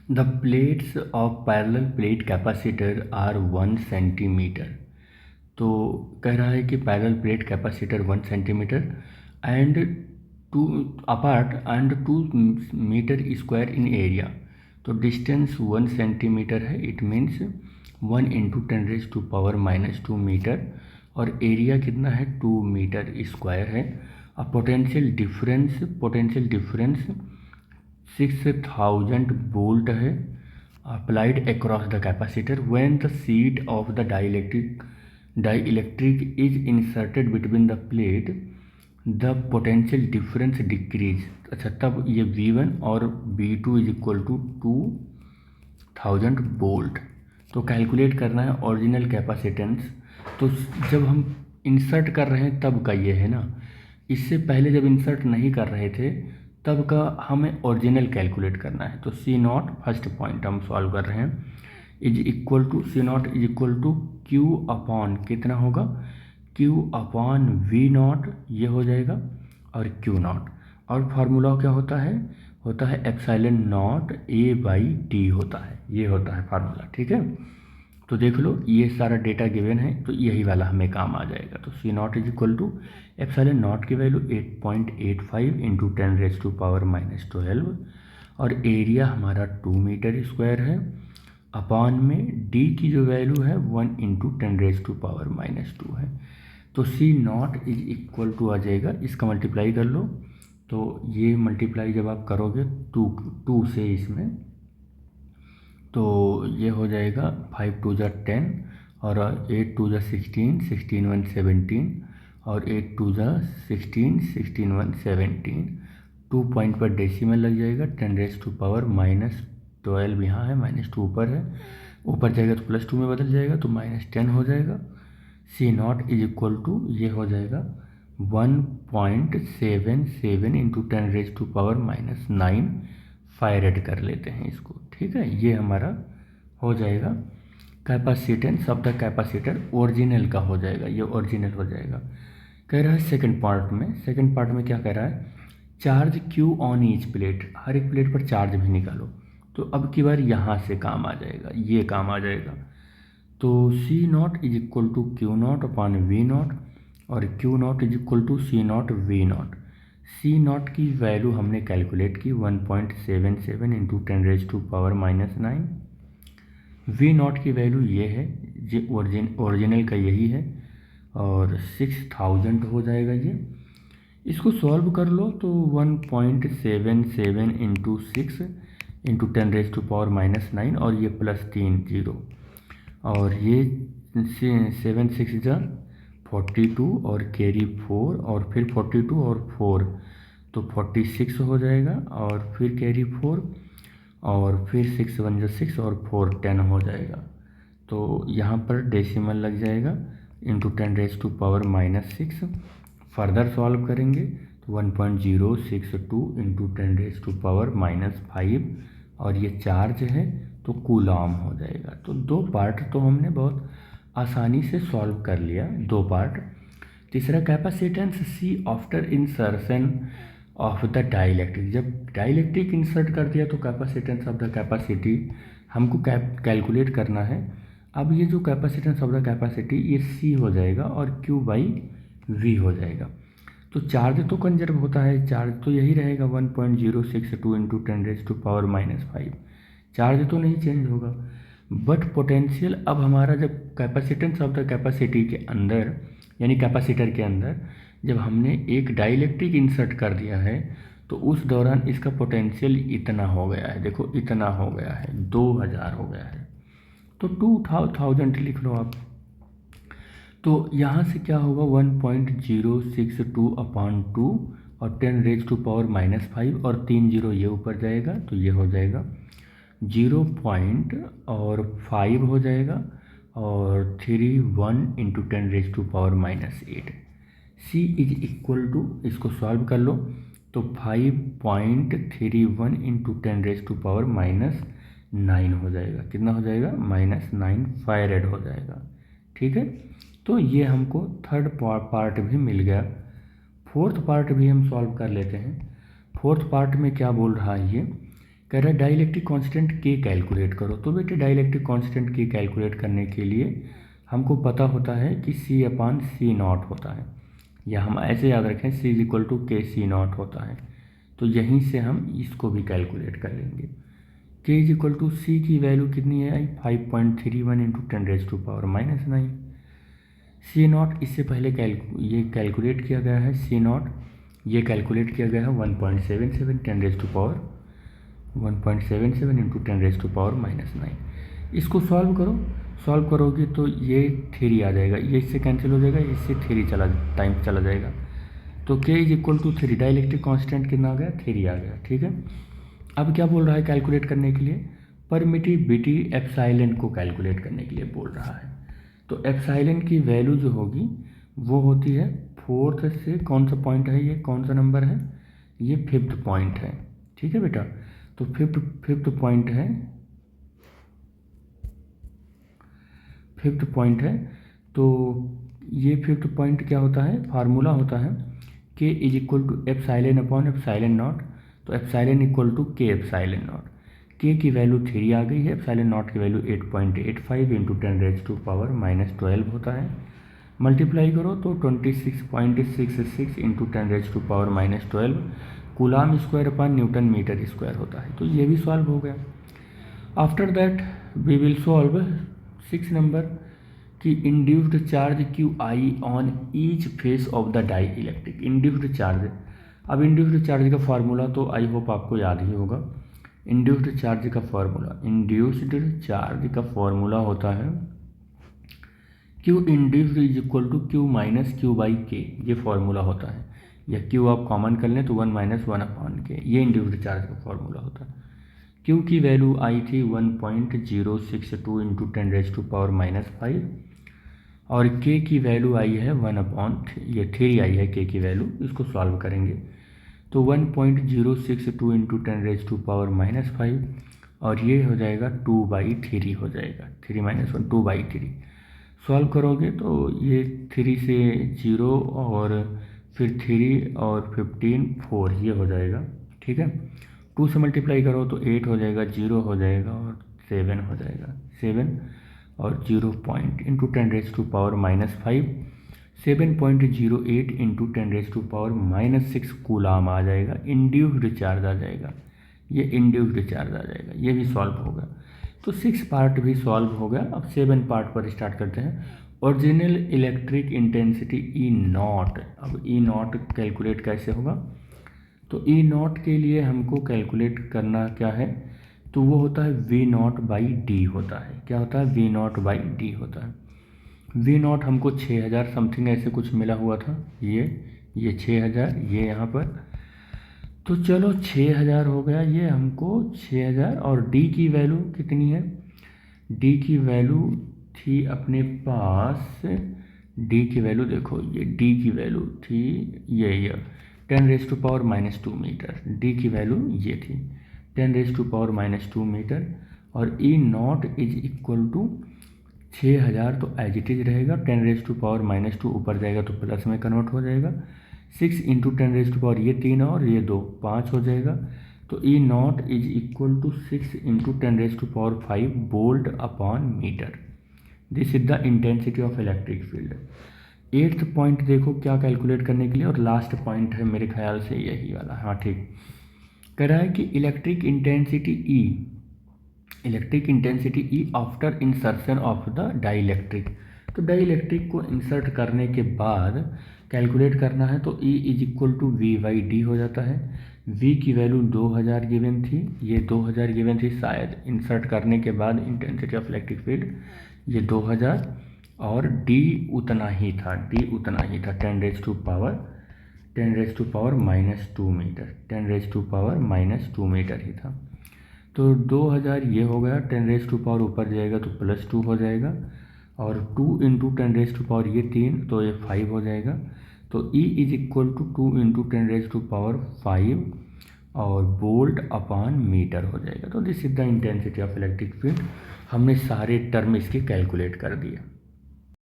The plates of parallel plate capacitor are 1 centimetre. तो कह रहा है कि parallel plate capacitor 1 centimetre and 2 metre square in area. तो डिस्टेंस 1 सेंटीमीटर है, इट मीन्स 1 × 10⁻² मीटर, और एरिया कितना है 2 मीटर स्क्वायर है। अब पोटेंशियल डिफरेंस 6000 वोल्ट है applied across the capacitor when the sheet of the dielectric is inserted between the plate the potential difference decrease. अच्छा, तब ये V1 और V2 is equal to 2000 volt. तो कैलकुलेट करना है ओरिजिनल कैपेसिटेंस। तो जब हम इंसर्ट कर रहे हैं तब का ये है ना, इससे पहले जब इंसर्ट नहीं कर रहे थे तब का हमें ओरिजिनल कैलकुलेट करना है। तो C0 फर्स्ट पॉइंट हम सॉल्व कर रहे हैं, is equal to C0 is equal to Q upon कितना होगा, Q अपॉन V0 ये हो जाएगा, और Q0, और फार्मूला क्या होता है एप्सिलॉन नॉट A/D होता है, ये होता है फार्मूला। ठीक है, तो देख लो ये सारा डेटा गिवन है, तो यही वाला हमें काम आ जाएगा। तो C0 is equal to epsilon naught की वैल्यू 8.85 इंटू 10⁻⁻12, और एरिया हमारा 2 मीटर स्क्वायर है, अपॉन में D की जो वैल्यू है 1 × 10⁻⁻² है। तो C0 इज इक्वल टू आ जाएगा, इसका मल्टीप्लाई कर लो। तो ये मल्टीप्लाई जब आप करोगे 2 से इसमें, तो ये हो जाएगा 5 × 2 = 10, और 8 × 2 = 16, 16 × 1 = 17, और 8 × 2 = 16, 16 × 1 = 17। 2 पॉइंट पर डेसिमल लग जाएगा, 10⁻⁻12 यहाँ है, -2 ऊपर है, ऊपर जाएगा तो +2 में बदल जाएगा, तो -10 हो जाएगा। C0 इज इक्वल टू ये हो जाएगा 1.77 इंटू 10⁻⁻9 फारेड कर लेते हैं इसको। ठीक है, ये हमारा हो जाएगा capacitance of the capacitor, original का हो जाएगा, ये ओरिजिनल हो जाएगा। कह रहा है सेकंड पार्ट में क्या कह रहा है, charge Q on each plate, हर एक प्लेट पर चार्ज भी निकालो। तो अब की बार यहाँ से काम आ जाएगा, ये काम आ जाएगा। तो C0 is equal to Q0 upon V0, और Q0 is equal to C0 V0। C0 की वैल्यू हमने कैलकुलेट की 1.77 इंटू 10⁻⁻9। V0 की वैल्यू ये है, ये ओरिजिनल का यही है, और 6000 हो जाएगा ये। इसको सॉल्व कर लो तो 1.77 इंटू 6 इंटू 10⁻⁻9, और ये +3 0, और ये 7 6 = 42, और कैरी 4, और फिर 42 और 4, तो 46 हो जाएगा, और फिर कैरी 4, और फिर 6 1 = 6, और 4 10 हो जाएगा। तो यहाँ पर डेसिमल लग जाएगा, इंटू 10⁻⁻6। फर्दर सॉल्व करेंगे तो 1.062 इंटू 10⁻⁻5, और ये चार्ज है तो कूलॉम हो जाएगा। तो 2 पार्ट तो हमने बहुत आसानी से सॉल्व कर लिया, 2 पार्ट। तीसरा capacitance C after insertion of the dielectric, जब डाइलेक्ट्रिक इंसर्ट कर दिया तो कैपेसिटेंस ऑफ द कैपेसिटी हमको कैलकुलेट करना है। अब ये जो कैपेसिटेंस ऑफ द कैपेसिटी ये C हो जाएगा, और Q/V हो जाएगा। तो चार्ज तो कंजर्व होता है, चार्ज तो यही रहेगा 1.062 इंटू 10⁻⁻5, चार्ज तो नहीं चेंज होगा। बट पोटेंशियल, अब हमारा जब कैपेसिटेंस ऑफ द कैपेसिटी के अंदर, यानी कैपेसिटर के अंदर जब हमने एक डाइलेक्ट्रिक इंसर्ट कर दिया है, तो उस दौरान इसका पोटेंशियल इतना हो गया है, देखो इतना हो गया है, 2000 हो गया है। तो 2000 लिख लो आप। तो यहाँ से क्या होगा, 1.062 अपॉन 2, और 10⁻⁻5, और 3 0 ये ऊपर जाएगा, तो ये हो जाएगा 0.5 हो जाएगा, और 3 1 into 10⁻⁻8। C is equal to, इसको सॉल्व कर लो तो 5.31 इंटू 10⁻⁻9 हो जाएगा। कितना हो जाएगा, -9 फारेड हो जाएगा। ठीक है, तो ये हमको थर्ड पार्ट भी मिल गया। फोर्थ पार्ट भी हम सॉल्व कर लेते हैं। फोर्थ पार्ट में क्या बोल रहा है ये, कह रहा है डाइलेक्ट्रिक कांस्टेंट के कैलकुलेट करो। तो बेटे डाइलेक्ट्रिक कांस्टेंट के कैलकुलेट करने के लिए हमको पता होता है कि C/C0 होता है, या हम ऐसे याद रखें C=KC0 होता है। तो यहीं से हम इसको भी कैलकुलेट कर लेंगे। K=C की वैल्यू कितनी है आई 5.31 × 10⁻⁹ C0 इससे पहले ये कैलकुलेट किया गया है। C0 ये कैलकुलेट किया गया है 1.77 × 10⁻⁹ इसको सॉल्व करो। सॉल्व करोगे तो ये 3 आ जाएगा, ये इससे कैंसिल हो जाएगा, इससे 3 टाइम्स चला जाएगा। तो K=3, डाइलेक्ट्रिक कांस्टेंट कितना आ गया 3 आ गया। ठीक है, अब क्या बोल रहा है कैलकुलेट करने के लिए, परमिटिविटी एप्सिलॉन को कैलकुलेट करने के लिए बोल रहा है। तो एप्सिलॉन की वैल्यू जो होगी वो होती है 4th से, कौन सा पॉइंट है ये, कौन सा नंबर है ये, 5th पॉइंट है। ठीक है बेटा, तो फिफ्थ पॉइंट है, 5th पॉइंट है। तो ये 5th पॉइंट क्या होता है, फार्मूला होता है K=ε/ε0। तो ε=K∈0। K की वैल्यू 3 आ गई है, ε0 की वैल्यू 8.85 × 10⁻12 होता है। मल्टीप्लाई करो तो 26.66 × 10⁻12 कूलाम स्क्वायर/न्यूटन/मीटर² होता है। तो ये भी सॉल्व हो गया। After that we will solve 6 number कि induced charge QI on each face of the dielectric. Induced charge, अब इंड्यूस्ड चार्ज का फार्मूला तो आई होप आपको याद ही होगा। इंड्यूस्ड चार्ज का फार्मूला होता है Q इंड्यूस्ड = Q-Q/K। ये फार्मूला होता है, या Q आप कॉमन कर लें तो 1 - 1/K। ये इंड्यूस्ड चार्ज का फार्मूला होता है। Q की वैल्यू आई थी 1.062 × 10⁻5 और K की वैल्यू आई है 1/3 आई है K की वैल्यू। इसको सॉल्व करेंगे तो 1.062 × 10⁻5 और ये हो जाएगा 2/3 हो जाएगा, 3 - 1 2/3। सॉल्व करोगे तो ये 3 से 0 और फिर 3 और 15 4 ये हो जाएगा। ठीक है, 2 से मल्टीप्लाई करो तो 8 हो जाएगा, 0 हो जाएगा और 7 हो जाएगा। 7 और 0 पॉइंट इंटू 10⁻5 7.08 × 10⁻6 कूलाम आ जाएगा। इंड्यूस्ड चार्ज आ जाएगा, ये इंड्यूस्ड चार्ज आ जाएगा। ये भी सॉल्व होगा। तो 6 पार्ट भी सॉल्व हो गया। अब 7 पार्ट पर स्टार्ट करते हैं। Original electric intensity E0। अब E0 कैलकुलेट कैसे होगा, तो E0 के लिए हमको कैलकुलेट करना क्या है, तो वो होता है V0/D होता है। क्या होता है, V0/D होता है। V0 हमको 6000 समथिंग ऐसे कुछ मिला हुआ था, ये 6000 ये यहाँ पर। तो चलो 6000 हो गया, ये हमको 6000। और D की वैल्यू कितनी है, D की वैल्यू थी अपने पास, D की वैल्यू देखो, ये D की वैल्यू थी ये 10⁻² मीटर। D की वैल्यू ये थी 10⁻² मीटर। और E0 = 6000, तो एज इट इज रहेगा। 10⁻² ऊपर जाएगा तो प्लस में कन्वर्ट हो जाएगा। 6 × 10⁻, ये 3 और ये 2 5 हो जाएगा। तो E0 = 6 × 10⁵ volt metre. This is the intensity of electric field. 8th point देखो क्या कैलकुलेट करने के लिए, और लास्ट पॉइंट है मेरे ख्याल से यही वाला। हाँ ठीक, कह रहा है कि electric intensity E after insertion of the dielectric. तो डाइलेक्ट्रिक को इंसर्ट करने के बाद कैलकुलेट करना है, तो E = V/D हो जाता है। V की वैल्यू 2000 गिवन थी, ये 2000 गिवन थी शायद इंसर्ट करने के बाद इंटेंसिटी ऑफ इलेक्ट्रिक फील्ड, ये 2000। और D उतना ही था, 10⁻⁻2 मीटर, 10⁻⁻2 मीटर ही था। तो 2000 ये हो गया, 10⁻⁻ ऊपर जाएगा तो +2 हो जाएगा, और 2 × 10⁻, ये 3 तो ये 5 हो जाएगा। तो E = 2 × 10⁵ और वोल्ट/मीटर हो जाएगा। तो this is the intensity of electric field. हमने सारे टर्म इसके कैलकुलेट कर दिए।